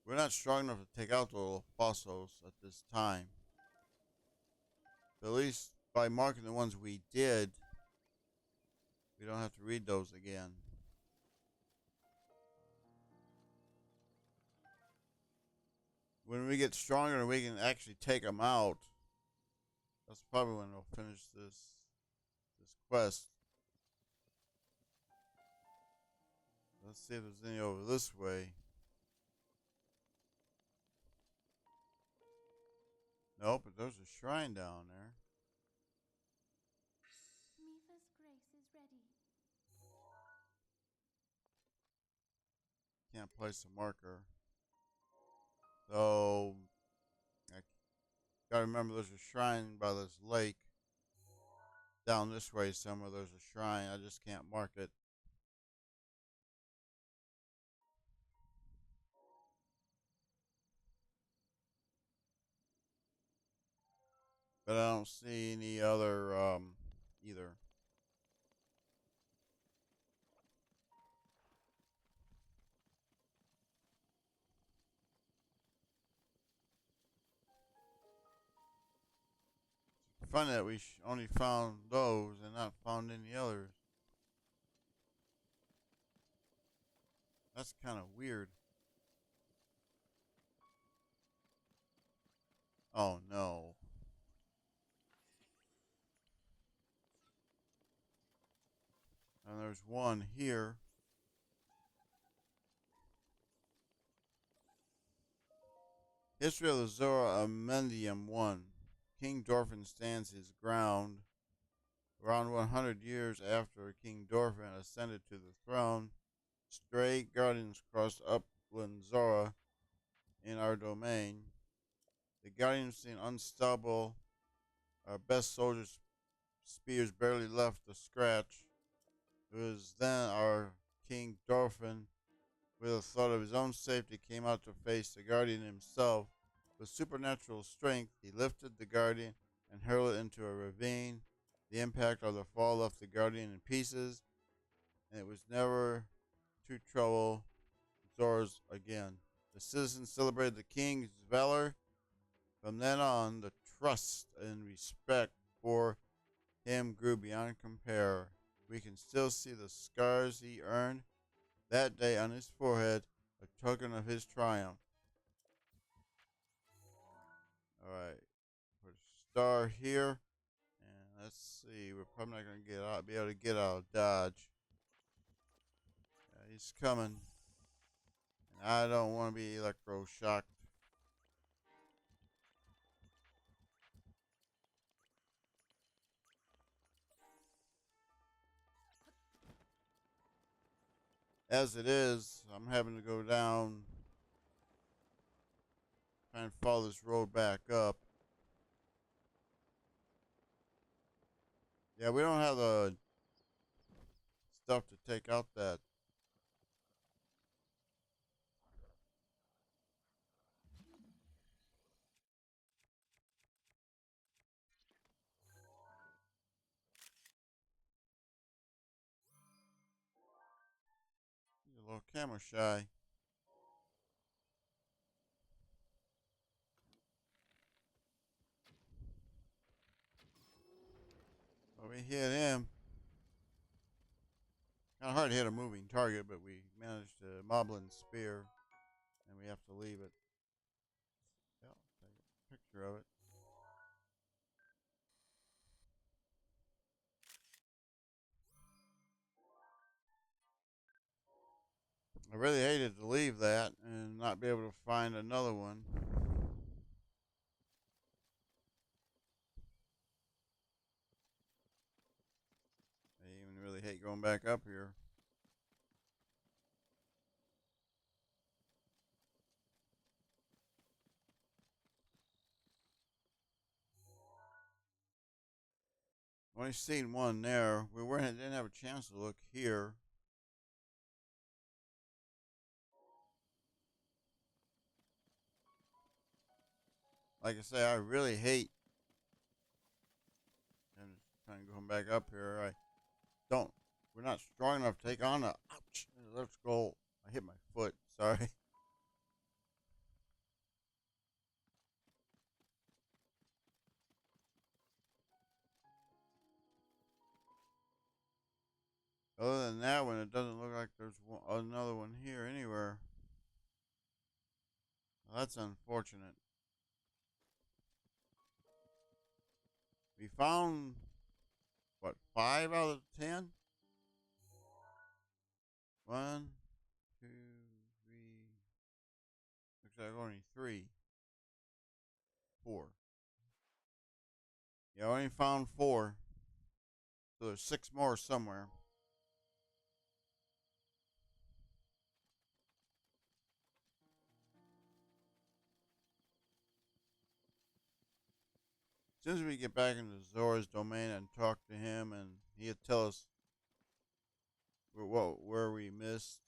we're not strong enough to take out the little fossils at this time. But at least by marking the ones we did, we don't have to read those again. When we get stronger and we can actually take them out, that's probably when we'll finish this quest. Let's see if there's any over this way. Nope, but there's a shrine down there. Mifa's grace is ready. Can't place a marker. So I gotta remember there's a shrine by this lake. Down this way somewhere there's a shrine. I just can't mark it. But I don't see any other either. Funny that we only found those and not found any others. That's kind of weird. Oh no. And there's one here. History of the Zora Amendium 1. King Dorfin stands his ground. Around 100 years after King Dorfin ascended to the throne, stray guardians crossed upland Zora in our domain. The guardians seemed unstoppable. Our best soldiers' spears barely left a scratch. It was then our King Dorfin, with a thought of his own safety, came out to face the guardian himself. With supernatural strength, he lifted the guardian and hurled it into a ravine. The impact of the fall left the guardian in pieces, and it was never to trouble Zora's again. The citizens celebrated the king's valor. From then on, the trust and respect for him grew beyond compare. We can still see the scars he earned that day on his forehead, a token of his triumph. Alright, put a star here. And let's see, we're probably not going to be able to get out of Dodge. Yeah, he's coming. And I don't want to be electroshocked. As it is, I'm having to go down, try and follow this road back up. Yeah, we don't have the stuff to take out that. No, camera shy. Well, we hit him. Kind of hard to hit a moving target, but we managed to Moblin spear, and we have to leave it. Yeah, I'll take a picture of it. I really hated to leave that and not be able to find another one. I even really hate going back up here. Only seen one there. Didn't have a chance to look here. Like I say, I really hate and trying to go back up here. I don't. We're not strong enough to take on a. Ouch! Let's go. I hit my foot. Sorry. Other than that one, it doesn't look like there's another one here anywhere. Well, that's unfortunate. We found what 5 out of 10? One, two, three. Looks like only three, four. Yeah, I only found four. So there's 6 more somewhere. As soon as we get back into Zora's domain and talk to him, and he'll tell us where we missed.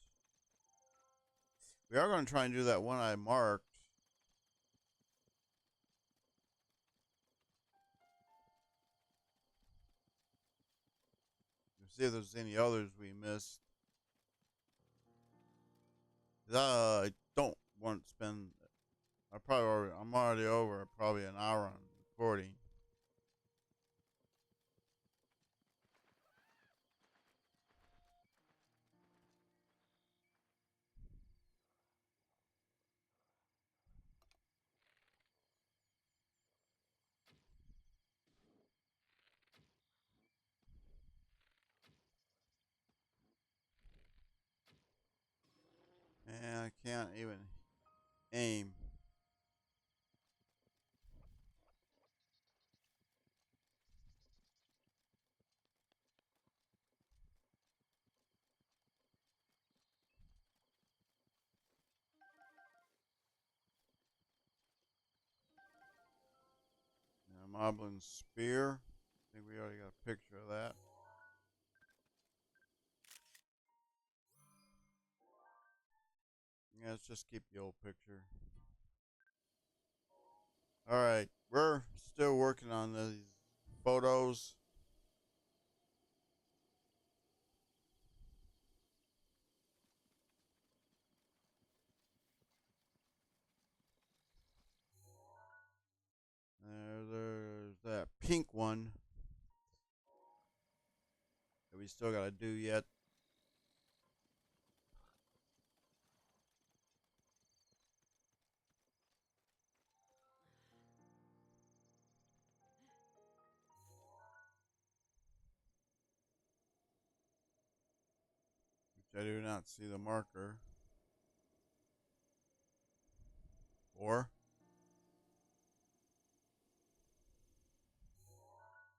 We are going to try and do that one I marked. See if there's any others we missed. I don't want to spend. I'm already over probably an hour on recording. And I can't even aim. Moblin spear. I think we already got a picture of that. Yeah, let's just keep the old picture. All right, we're still working on these photos. There's that pink one that we still got to do yet. Which I do not see the marker. Or,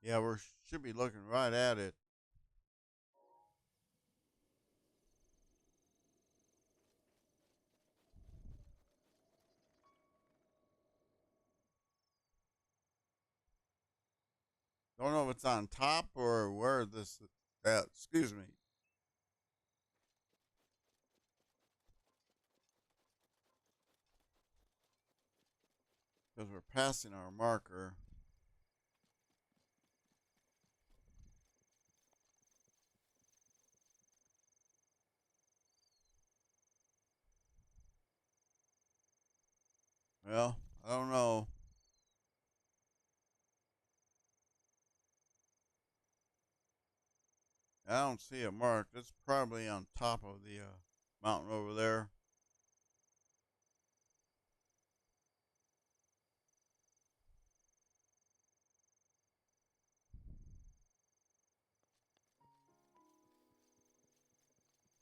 yeah, we should be looking right at it. Don't know if it's on top or where this is at. Excuse me. Because we're passing our marker. Well, I don't know. I don't see it marked. It's probably on top of the mountain over there.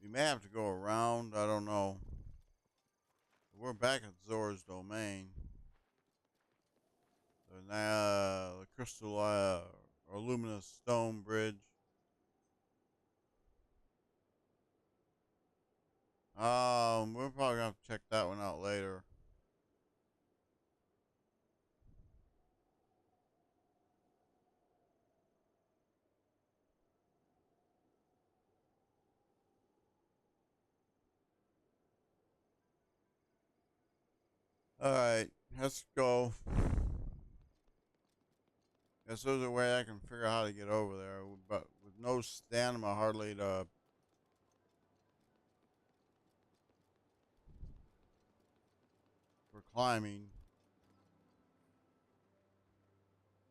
We may have to go around. I don't know. We're back at Zora's domain. The crystal or luminous stone bridge. We're probably gonna have to check that one out later. All right, let's go. Guess there's a way I can figure out how to get over there, but with no stamina hardly to for climbing.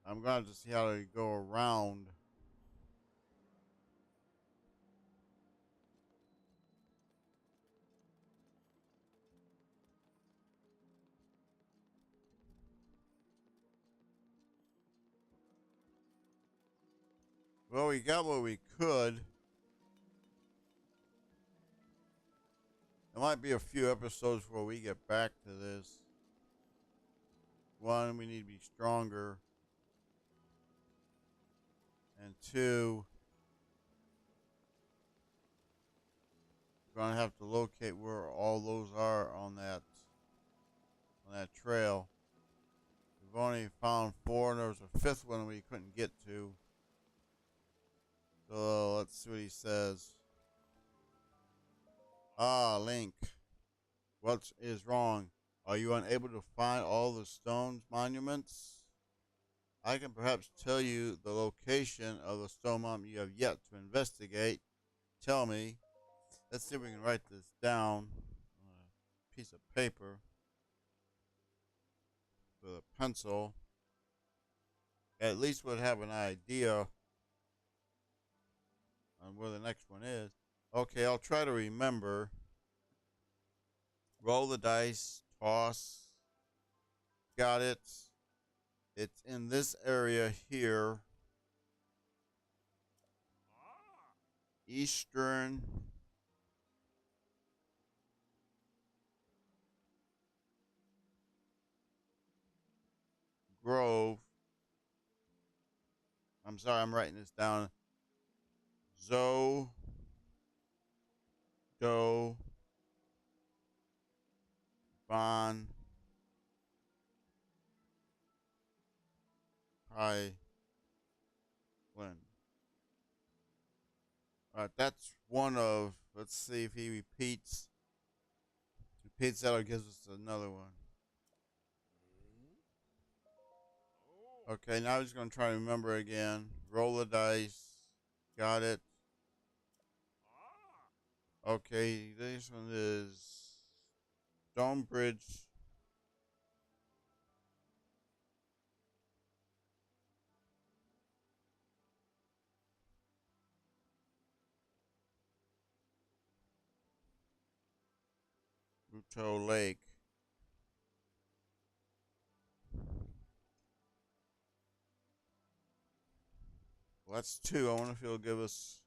I'm going to see how to go around. Well, we got what we could. There might be a few episodes where we get back to this. One, we need to be stronger. And two, we're gonna have to locate where all those are on that trail. We've only found four, and there was a fifth one we couldn't get to. So let's see what he says. Ah, Link, what is wrong? Are you unable to find all the stone monuments? I can perhaps tell you the location of the stone monument you have yet to investigate. Tell me. Let's see if we can write this down on a piece of paper with a pencil. At least we'll have an idea on where the next one is. Okay, I'll try to remember. Roll the dice, toss. Got it. It's in this area here. Eastern Grove. I'm sorry, I'm writing this down. Zo Do Bon Highland. That's one of. Let's see if he repeats. Repeats that or gives us another one. Okay, now he's going to try to remember again. Roll the dice. Got it. Okay, this one is Stonebridge. Ruto Lake. Well, that's two. I wonder if he'll give us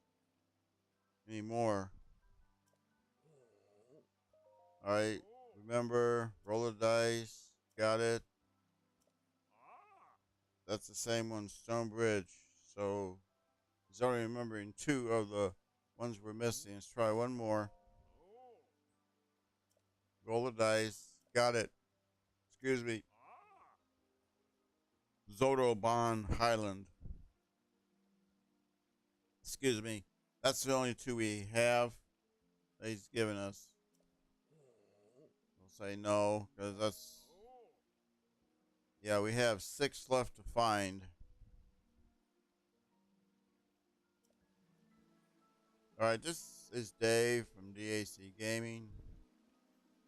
any more. All right, remember, roll the dice. Got it. That's the same one, Stonebridge. So he's only remembering two of the ones we're missing. Let's try one more. Roll the dice. Got it. Excuse me. Zotobon Highland. Excuse me. That's the only two we have that he's given us. We'll say no, because that's. Yeah, we have six left to find. Alright, this is Dave from DAC Gaming.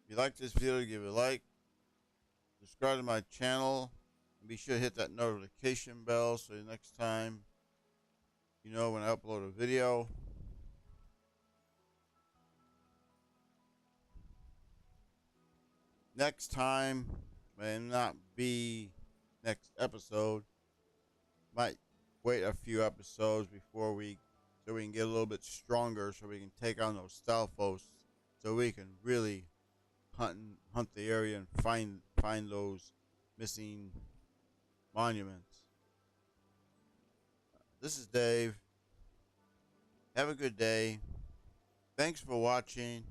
If you like this video, give it a like. subscribe to my channel, and be sure to hit that notification bell so next time you know when I upload a video. Next time may not be next episode. Might wait a few episodes before so we can get a little bit stronger, so we can take on those Stalfos, so we can really hunt the area and find those missing monuments. This is Dave. Have a good day. Thanks for watching.